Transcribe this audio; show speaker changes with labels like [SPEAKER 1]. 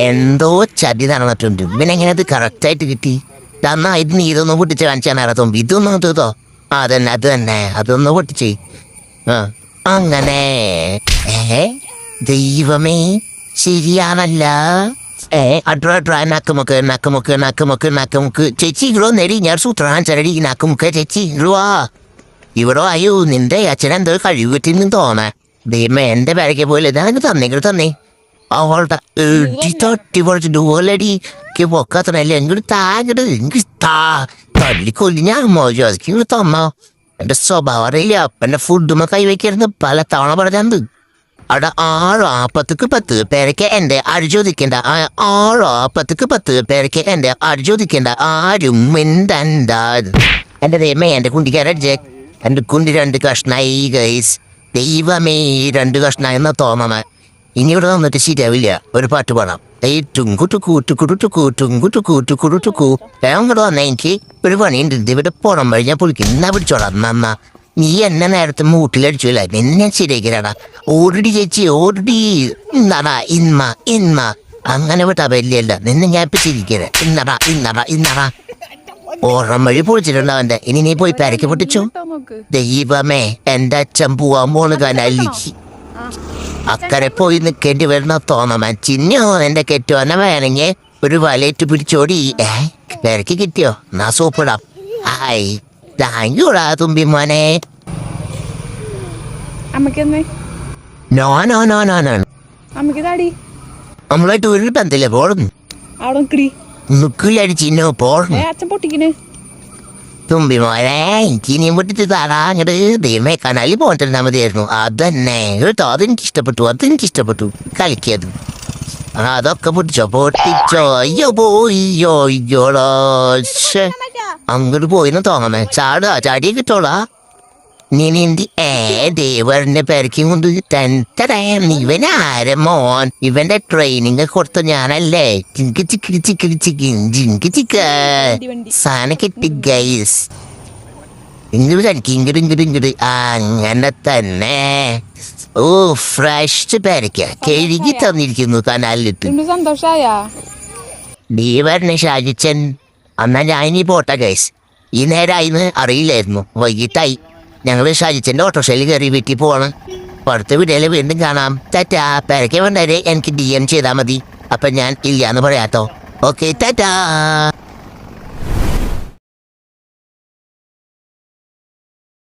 [SPEAKER 1] എന്തോ ചതി നടന്നിട്ടുണ്ട്. ഇവനെങ്ങനെ അത് കറക്റ്റായിട്ട് കിട്ടി? എന്നാ ഇത് നീ ഇതൊന്ന് പൊട്ടിച്ച് കാണിച്ചാൽ നേരത്തും ഇതൊന്നും തീർത്തോ? അതന്നെ അത് തന്നെ അതൊന്ന് പൊട്ടിച്ച്. അങ്ങനെ ദൈവമേ ശരിയാണല്ല. നക്കുമുക്ക് ചേച്ചി ഇങ്ങോ നേടി ഞാൻ സൂത്രാൻ ചരടി നക്കുമുക്ക് ചേച്ചി ഇങ്ങുവാ ഇവിടോ. അയ്യോ നിന്റെ അച്ഛനെന്തോ കഴിവ് കിട്ടിയെന്ന് തോന്നേ. ദൈവമേ എന്റെ പേരയ്ക്ക് പോലെ ഇതാണെങ്കിൽ തന്നെ അവളുടെ തട്ടി പൊളിച്ചിട്ട് ഓലടി പൊക്കാത്തല്ലേ എങ്ങോട്ട് താങ്ങട് എനിക്ക് തല്ലിക്കൊല്ലി ഞാൻ മോചിക്ക് ഇങ്ങോട്ട് തന്നോ. എന്റെ സ്വഭാവം അറിയില്ല. അപ്പന്റെ ഫുഡുമ കൈവയ്ക്കരുന്ന് പല തവണ പറഞ്ഞത്. അവിടെ 10 പേരയ്ക്ക് എന്റെ അടിചോദിക്കണ്ട. 10 പേരയ്ക്ക് എന്റെ അടിചോദിക്കണ്ട. ആരും മിണ്ടണ്ട. എന്റെ ദൈവമേ എന്റെ കുണ്ടിക്കാരൻ എന്റെ കുണ്ടി 2 കഷ്ണായി ഗൈസ്. ദൈവമേ 2 കഷ്ണായി എന്നാ തോന്നണേ. ഇനി ഇവിടെ വന്നിട്ട് ശരിയാവില്ല. ഒരു പാട്ട് പാടാം. അങ്ങോട്ട് വന്ന എനിക്ക് ഒരു പണിയുണ്ട്. ഇവിടെ പുറം വഴി ഞാൻ പൊളിക്കും. എന്നാ പിടിച്ചോളാം നന്നാ. നീ എന്നെ നേരത്തെ മൂട്ടിലടിച്ചില്ല. നിന്നെ ശരിയാക്കിടാ. ഓടിടി ചേച്ചി ഓടിടി. ഇന്നടാ ഇന്ന അങ്ങനെ വിട്ടാ വലിയല്ല. നിന്നെ ഞാൻ ഇപ്പൊ ചിരിക്കണേ. ഇന്നടാ ഓർമ്മ വഴി പൊളിച്ചിട്ടുണ്ടാവന്റെ. ഇനി നീ പോയി പെരക്ക് പൊട്ടിച്ചോ. ദൈവമേ എന്റെ അച്ഛൻ പോവാൻ പോണ് കനല്ലിക്ക് അക്കരെ പോയി നിൽക്കേണ്ടി വരുന്ന തോന്നമ. ചിന്നോ എന്റെ കെട്ടുവന്നെ വേണമെങ്കിൽ ഒരു വലയിട്ട് പിടിച്ചോടി. പെരക്ക് കിട്ടിയോ? എന്നാ സൂപ്പിടാം. ഹായ് താങ്കൂടാ തുമ്പി മോനെ. നമ്മളായിട്ട് ഒരു ബന്ധല്ലേ പോടുന്നു. ചിന്നോ പോടുന്നു. തുമ്പി മോനെ ഇനിയും പൊട്ടിട്ട് താടാ അങ്ങട്. ദൈവമേ കനാലി പോയിട്ടിരുന്നാ മതിയായിരുന്നു. അതന്നെ കേട്ടോ. അതെനിക്കിഷ്ടപ്പെട്ടു കളിക്കത്. അതൊക്കെ പൊട്ടിച്ചോ. അയ്യോ പോയോളോ. അങ്ങോട്ട് പോയിന്ന് തോന്നണേ. ചാടിയെ കിട്ടോളാ. നീ ദേവറിന്റെ പേരക്കും കൊണ്ട് ഇവൻ ആരമോൻ. ഇവന്റെ ട്രെയിനിങ് കൊടുത്ത ഞാനല്ലേ. സാധനം കിട്ടി ഗൈസ്. ഇങ്ങോട്ട് അങ്ങനെ തന്നെ. ഓ ഫ്രഷ് പേരക്ക കഴുകി തന്നിരിക്കുന്നു കനാലിലിട്ട്. ദേവറിനെ ഷാജിച്ചൻ. എന്നാ ഞാൻ ഇനി പോട്ടെ ഗൈസ്. ഈ നേരമായിന്ന് അറിയില്ലായിരുന്നു. വൈകിട്ടായി. ഞങ്ങൾ ഷാജിച്ചൻ്റെ ഓട്ടോറിക്ഷയിൽ കയറി വീട്ടിൽ പോവാണ്. അടുത്ത വീഡിയോയിൽ വീണ്ടും കാണാം. ടാറ്റാ. പേരയ്ക്ക് വേണ്ടവരെ എനിക്ക് DM ചെയ്താൽ മതി. അപ്പം ഞാൻ ഇല്ലാന്ന് പറയാട്ടോ. ഓക്കെ ടാറ്റാ.